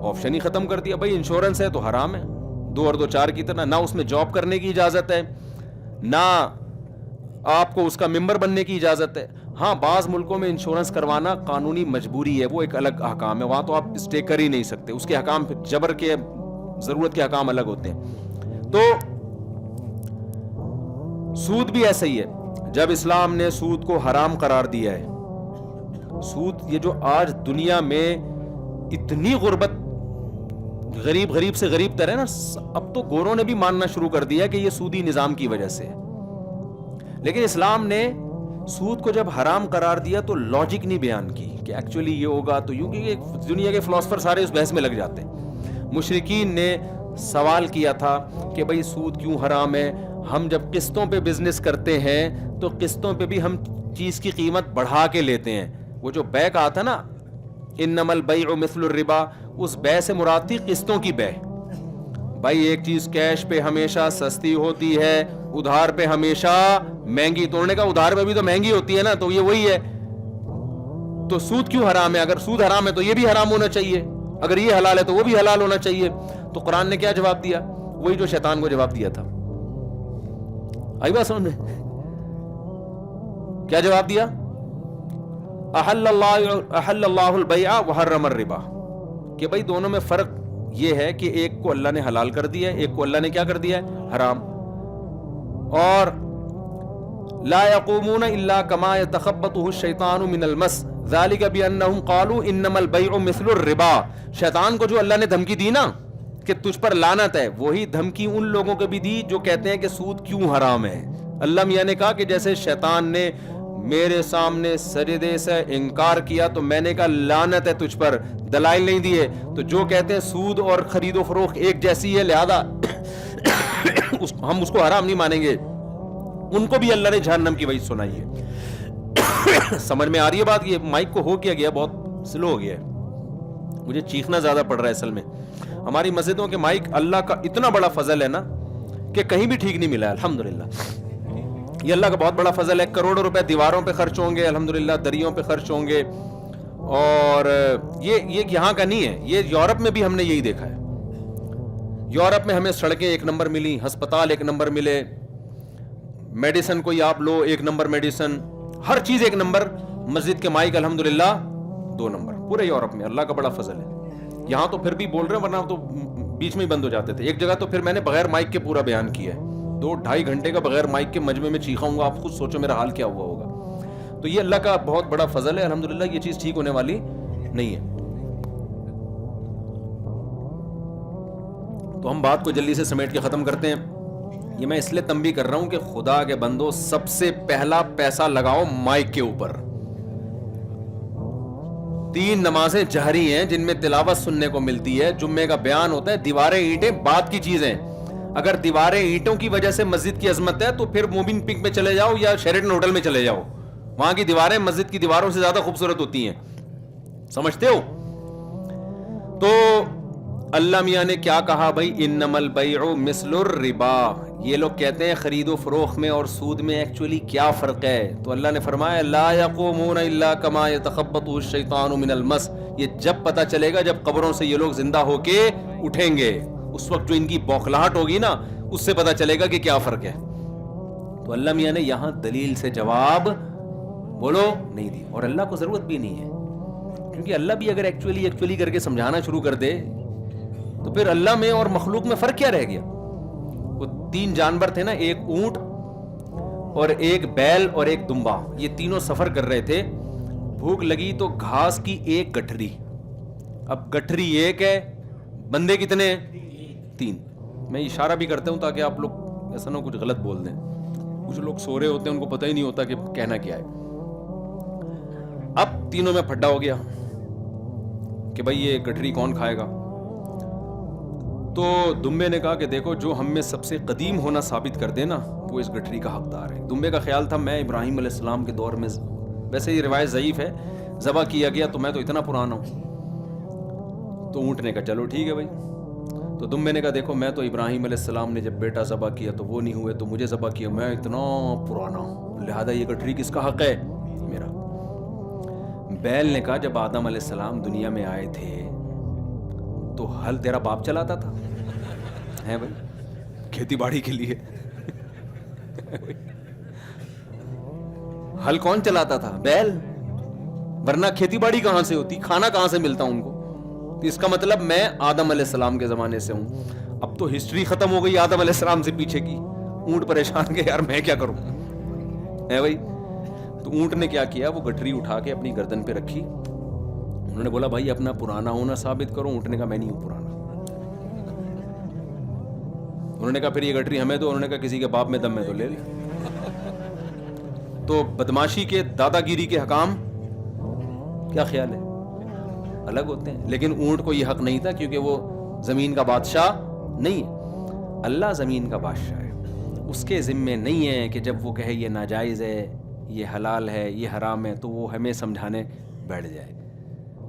Option ہی ختم کر دیا. بھائی انشورنس ہے تو حرام ہے 2 اور 2 4 کی طرح. نہ اس میں جاب کرنے کی اجازت ہے, نہ آپ کو اس کا ممبر بننے کی اجازت ہے. ہاں بعض ملکوں میں انشورنس کروانا قانونی مجبوری ہے, وہ ایک الگ احکام ہے, وہاں تو آپ اسٹے کر ہی نہیں سکتے, اس کے احکام جبر کے ضرورت کے احکام الگ ہوتے ہیں. تو سود بھی ایسا ہی ہے. جب اسلام نے سود کو حرام قرار دیا ہے, سود یہ جو آج دنیا میں اتنی غربت, غریب سے غریب تر ہے نا, اب تو گوروں نے بھی ماننا شروع کر دیا کہ یہ سودی نظام کی وجہ سے ہے. لیکن اسلام نے سود کو جب حرام قرار دیا تو لاجک نہیں بیان کی کہ ایکچولی یہ ہوگا تو یوں, کہ دنیا کے فلاسفر سارے اس بحث میں لگ جاتے ہیں. مشرکین نے سوال کیا تھا کہ بھئی سود کیوں حرام ہے, ہم جب قسطوں پہ بزنس کرتے ہیں تو قسطوں پہ بھی ہم چیز کی قیمت بڑھا کے لیتے ہیں. وہ جو بے کہا تھا نا, انما البیع مثل الربا, اس بے سے مراد تھی قسطوں کی بے. بھائی ایک چیز کیش پہ ہمیشہ سستی ہوتی ہے, ادھار پہ ہمیشہ مہنگی. توڑنے کا ادھار پہ بھی تو مہنگی ہوتی ہے نا, تو یہ وہی ہے. تو سود کیوں حرام ہے؟ اگر سود حرام ہے تو یہ بھی حرام ہونا چاہیے, اگر یہ حلال ہے تو وہ بھی حلال ہونا چاہیے. تو قرآن نے کیا جواب دیا؟ وہی جو شیطان کو جواب دیا تھا. آئی بات سمجھ میں؟ کیا جواب دیا؟ احل اللہ البیع وحرم الربا, کہ بھائی دونوں میں فرق یہ ہے کہ ایک کو اللہ نے حلال کر دیا ہے, ایک کو اللہ نے کیا کر دیا ہے؟ حرام. اور لا يقومون الا كما يتخبطه الشيطان من المس ذلك بانهم قالوا انما البيع مثل الربا. شیطان کو جو اللہ نے دھمکی دی نا کہ تجھ پر لعنت ہے, وہی دھمکی ان لوگوں کو بھی دی جو کہتے ہیں کہ سود کیوں حرام ہے. اللہ میاں نے کہا کہ جیسے شیطان نے میرے سامنے سجدے سے انکار کیا تو میں نے کہا لعنت ہے تجھ پر, دلائل نہیں دیے. تو جو کہتے ہیں سود اور خرید و فروخت ایک جیسی ہے لہذا ہم اس کو حرام نہیں مانیں گے, ان کو بھی اللہ نے جہنم کی وعید سنائی ہے. سمجھ میں آ رہی ہے بات؟ یہ مائک کو ہو کیا گیا, بہت سلو ہو گیا ہے, مجھے چیخنا زیادہ پڑ رہا ہے اصل میں. ہماری مسجدوں کے مائک اللہ کا اتنا بڑا فضل ہے نا کہ کہیں بھی ٹھیک نہیں ملا ہے الحمدللہ. یہ اللہ کا بہت بڑا فضل ہے. کروڑوں روپے دیواروں پہ خرچ ہوں گے الحمدللہ, دریوں پہ خرچ ہوں گے. اور یہ یہاں کا نہیں ہے, یہ یورپ میں بھی ہم نے یہی دیکھا ہے. یورپ میں ہمیں سڑکیں ایک نمبر ملی, ہسپتال ایک نمبر ملے, میڈیسن کوئی آپ لو ایک نمبر میڈیسن, ہر چیز ایک نمبر. مسجد کے مائک الحمدللہ 2 نمبر پورے یورپ میں, اللہ کا بڑا فضل ہے. یہاں تو پھر بھی بول رہے ہیں, ورنہ تو بیچ میں ہی بند ہو جاتے تھے. ایک جگہ تو پھر میں نے بغیر مائک کے پورا بیان کیا ہے, 2-2.5 گھنٹے کا بغیر مائک کے مجمع میں چیخا ہوں گا. آپ خود سوچو میرا حال کیا ہوا ہوگا. تو یہ اللہ کا بہت بڑا فضل ہے الحمدللہ, یہ چیز ٹھیک ہونے والی نہیں ہے. تو ہم بات کو جلدی سے سمیٹ کے ختم کرتے ہیں. یہ میں اس لیے تنبیہ کر رہا ہوں کہ خدا کے بندو سب سے پہلا پیسہ لگاؤ مائک کے اوپر. 3 نمازیں جہری ہیں جن میں تلاوت سننے کو ملتی ہے, جمعے کا بیان ہوتا ہے. دیواریں اینٹیں بات کی چیزیں. اگر دیواریں اینٹوں کی وجہ سے مسجد کی عظمت ہے تو پھر مومن پنک میں چلے جاؤ یا شیریٹن ہوٹل میں چلے جاؤ, وہاں کی دیواریں مسجد کی دیواروں سے زیادہ خوبصورت ہوتی ہیں. سمجھتے ہو؟ تو اللہ میاں نے کیا کہا بھائی, انما البیع مثل الربا. یہ لوگ کہتے ہیں خرید و فروخت میں اور سود میں ایکچولی کیا فرق ہے؟ تو اللہ نے فرمایا لا یقومون الا کما یتخبطه الشیطان من المس. یہ جب پتہ چلے گا جب قبروں سے یہ لوگ زندہ ہو کے اٹھیں گے, اس وقت جو ان کی بوکھلاہٹ ہوگی نا اس سے پتہ چلے گا کہ کیا فرق ہے. تو اللہ میاں نے یہاں دلیل سے جواب بولو نہیں دی, اور اللہ کو ضرورت بھی نہیں ہے, کیونکہ اللہ بھی اگر ایکچولی کر کے سمجھانا شروع کر دے تو پھر اللہ میں اور مخلوق میں فرق کیا رہ گیا؟ وہ 3 جانور تھے نا, ایک اونٹ اور ایک بیل اور ایک دمبا, یہ تینوں سفر کر رہے تھے. بھوک لگی تو گھاس کی ایک گٹھری. اب گٹھری ایک ہے, بندے کتنے ہیں؟ 3. میں اشارہ بھی کرتا ہوں تاکہ آپ لوگ ایسا نہ کچھ غلط بول دیں. کچھ لوگ سو رہے ہوتے ہیں, ان کو پتہ ہی نہیں ہوتا کہ کہنا کیا ہے. اب تینوں میں پھڈا ہو گیا کہ بھائی یہ گٹھری کون کھائے گا. تو دمبے نے کہا کہ دیکھو جو ہم میں سب سے قدیم ہونا ثابت کر دے نا وہ اس گٹھری کا حقدار ہے. دمبے کا خیال تھا میں ابراہیم علیہ السلام کے دور میں, ویسے یہ روایت ضعیف ہے, ذبح کیا گیا تو میں تو اتنا پرانا ہوں. تو اونٹ نے کہا چلو ٹھیک ہے بھائی. تو دمبے نے کہا دیکھو میں تو ابراہیم علیہ السلام نے جب بیٹا ذبح کیا تو وہ نہیں ہوئے, تو مجھے ذبح کیا, میں اتنا پرانا ہوں, لہذا یہ گٹھری کس کا حق ہے؟ میرا. بیل نے کہا جب آدم علیہ السلام دنیا میں آئے تھے تو ہل تیرا باپ چلاتا تھا ہے بھائی کھیتی باڑی کے لیے؟ ہل کون چلاتا تھا؟ بیل. ورنہ کھیتی باڑی کہاں سے ہوتی؟ کھانا کہاں سے ملتا ان کو؟ تو اس کا مطلب میں آدم علیہ السلام کے زمانے سے ہوں. اب تو ہسٹری ختم ہو گئی آدم علیہ السلام سے پیچھے کی. اونٹ پریشان کے یار میں کیا کروں ہے بھائی. تو اونٹ نے کیا کیا, وہ گٹھری اٹھا کے اپنی گردن پہ رکھی. انہوں نے بولا بھائی اپنا پرانا ہونا ثابت کرو. اونٹ نے کہا میں نہیں ہوں پرانا. انہوں نے کہا پھر یہ گٹھری ہمیں دو. انہوں نے کہا کسی کے باپ میں دم میں تو لے لے. تو بدماشی کے دادا گیری کے حکام کیا خیال ہے الگ ہوتے ہیں, لیکن اونٹ کو یہ حق نہیں تھا کیونکہ وہ زمین کا بادشاہ نہیں ہے. اللہ زمین کا بادشاہ ہے, اس کے ذمے نہیں ہے کہ جب وہ کہے یہ ناجائز ہے, یہ حلال ہے, یہ حرام ہے, تو وہ ہمیں سمجھانے بیٹھ جائے.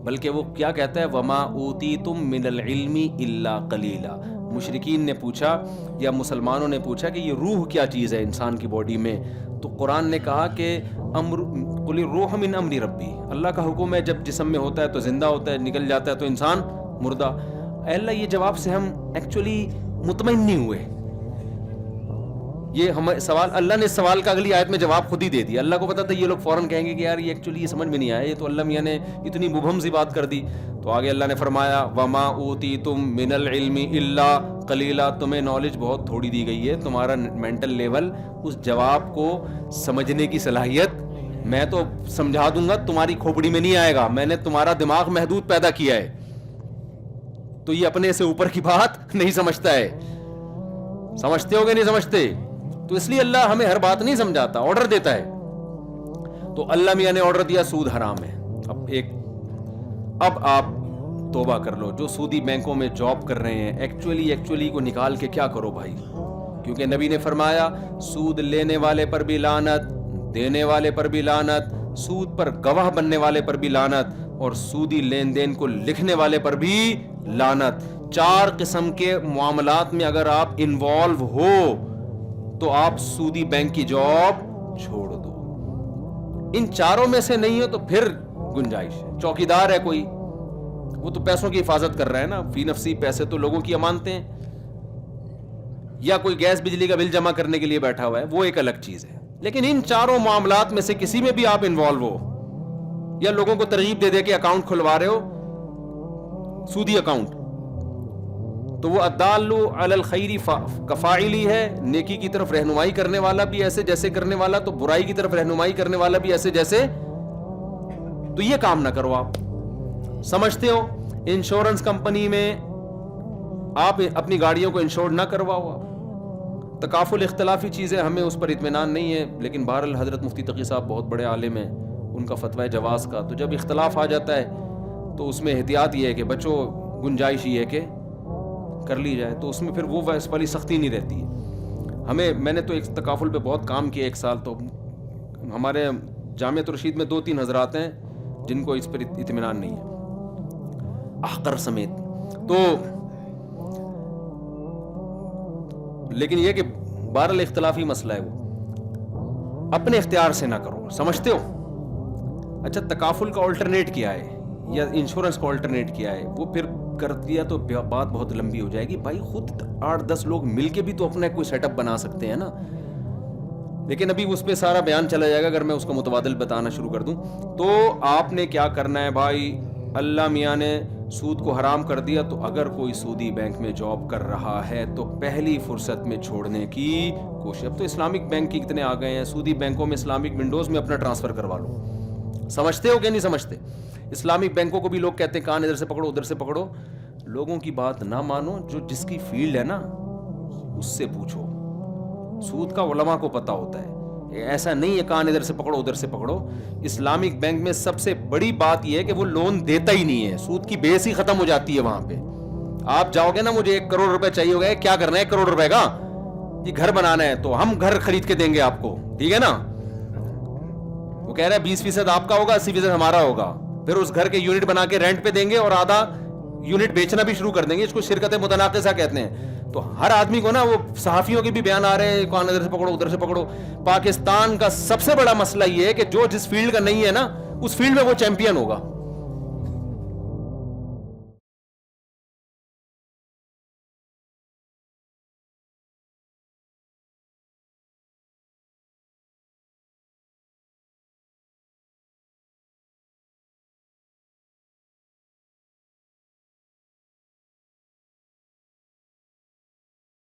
بلکہ وہ کیا کہتا ہے, وما اوتیتم من العلم الا قلیلا. مشرکین نے پوچھا یا مسلمانوں نے پوچھا کہ یہ روح کیا چیز ہے انسان کی باڈی میں, تو قرآن نے کہا کہ قل الروح من امر ربی, اللہ کا حکم ہے جب جسم میں ہوتا ہے تو زندہ ہوتا ہے, نکل جاتا ہے تو انسان مردہ. اے اللہ یہ جواب سے ہم ایکچولی مطمئن نہیں ہوئے. یہ ہمیں سوال, اللہ نے اس سوال کا اگلی آیت میں جواب خود ہی دے دیا. اللہ کو پتا تھا یہ لوگ فوراً کہیں گے کہ یار یہ ایکچولی یہ سمجھ میں نہیں آیا, یہ تو اللہ میاں نے اتنی مبہم سی بات کر دی. تو آگے اللہ نے فرمایا وما اوتیتم من العلم الا قلیلا, تمہیں نالج بہت تھوڑی دی گئی ہے. تمہارا مینٹل لیول اس جواب کو سمجھنے کی صلاحیت میں تو سمجھا دوں گا, تمہاری کھوپڑی میں نہیں آئے گا. میں نے تمہارا دماغ محدود پیدا کیا ہے, تو یہ اپنے سے اوپر کی بات نہیں سمجھتا ہے. سمجھتے ہو گے نہیں سمجھتے؟ تو اس لیے اللہ ہمیں ہر بات نہیں سمجھاتا, آرڈر دیتا ہے. تو اللہ میاں نے آرڈر دیا سود حرام ہے. اب آپ توبہ کر لو. جو سودی بینکوں میں جاب کر رہے ہیں ایکچولی کو نکال کے کیا کرو بھائی, کیونکہ نبی نے فرمایا سود لینے والے پر بھی لعنت, دینے والے پر بھی لعنت, سود پر گواہ بننے والے پر بھی لعنت, اور سودی لین دین کو لکھنے والے پر بھی لعنت. 4 قسم کے معاملات میں اگر آپ انوالو ہو تو آپ سودی بینک کی جاب چھوڑ دو. ان چاروں میں سے نہیں ہو تو پھر گنجائش ہے. چوکیدار ہے کوئی, وہ تو پیسوں کی حفاظت کر رہا ہے نا, فی نفسی پیسے تو لوگوں کی امانتیں ہیں. یا کوئی گیس بجلی کا بل جمع کرنے کے لیے بیٹھا ہوا ہے, وہ ایک الگ چیز ہے. لیکن ان چاروں معاملات میں سے کسی میں بھی آپ انوالو ہو, یا لوگوں کو ترغیب دے دے کے اکاؤنٹ کھلوا رہے ہو سودی اکاؤنٹ, تو وہ الدال علی الخیر کفاعلی ہے. نیکی کی طرف رہنمائی کرنے والا بھی ایسے جیسے کرنے والا, تو برائی کی طرف رہنمائی کرنے والا بھی ایسے جیسے. تو یہ کام نہ کرو. آپ سمجھتے ہو انشورنس کمپنی میں آپ اپنی گاڑیوں کو انشور نہ کرواؤ. تکافل اختلافی چیزیں, ہمیں اس پر اطمینان نہیں ہے, لیکن بہرحال حضرت مفتی تقی صاحب بہت بڑے عالم ہیں, ان کا فتویٰ جواز کا. تو جب اختلاف آ جاتا ہے تو اس میں احتیاط یہ ہے کہ بچوں, گنجائش یہ ہے کہ کر لی جائے, تو اس میں پھر وہ ویس والی سختی نہیں رہتی ہے. میں نے تو ایک تکافل پہ بہت کام کیا 1 سال. تو ہمارے جامعۃ الرشید میں 2-3 حضرات ہیں جن کو اس پر اطمینان نہیں ہے, احقر سمیت. تو لیکن یہ کہ بہرحال اختلافی مسئلہ ہے, وہ اپنے اختیار سے نہ کرو. سمجھتے ہو؟ اچھا تکافل کا آلٹرنیٹ کیا ہے یا انشورنس کا آلٹرنیٹ کیا ہے, وہ پھر کر دیا تو بات بہت لمبی ہو جائے گی. بھائی خود 8-10 لوگ مل کے بھی تو اپنا کوئی سیٹ اپ بنا سکتے ہیں نا. لیکن ابھی اس پہ سارا بیان چلا جائے گا اگر میں اس کا متبادل بتانا شروع کر دوں. تو آپ نے کیا کرنا ہے بھائی, اللہ میاں نے سود کو حرام کر دیا, تو اگر کوئی سودی بینک میں جاب کر رہا ہے تو پہلی فرصت میں چھوڑنے کی کوشش. اب تو اسلامک بینک کی کتنے آ گئے ہیں, سودی بینکوں میں اسلامک ونڈوز میں اپنا ٹرانسفر کروا لو. سمجھتے ہو کہ نہیں سمجھتے؟ اسلامک بینکوں کو بھی لوگ کہتے ہیں کان ادھر سے پکڑو ادھر سے پکڑو. لوگوں کی بات نہ مانو, جو جس کی فیلڈ ہے نا اس سے پوچھو. سود کا علماء کو پتا ہوتا ہے, ایسا نہیں ہے کان ادھر سے پکڑو ادھر سے پکڑو. اسلامک بینک میں سب سے بڑی بات یہ ہے کہ وہ لون دیتا ہی نہیں ہے, سود کی بیس ہی ختم ہو جاتی ہے وہاں پہ. آپ جاؤ گے نا, مجھے 1 کروڑ روپے چاہیے ہوگا, کیا کرنا ہے 1 کروڑ روپے کا, یہ گھر بنانا ہے, تو ہم گھر خرید کے دیں گے آپ کو, ٹھیک ہے نا. وہ کہہ رہا ہے 20% آپ کا ہوگا, 80% ہمارا ہوگا. پھر اس گھر کے یونٹ بنا کے رینٹ پہ دیں گے اور آدھا یونٹ بیچنا بھی شروع کر دیں گے. اس کو شرکت متناقضہ کہتے ہیں. تو ہر آدمی کو نا, وہ صحافیوں کے بھی بیان آ رہے ہیں کان ادھر سے پکڑو ادھر سے پکڑو. پاکستان کا سب سے بڑا مسئلہ یہ ہے کہ جو جس فیلڈ کا نہیں ہے نا, اس فیلڈ میں وہ چیمپئن ہوگا.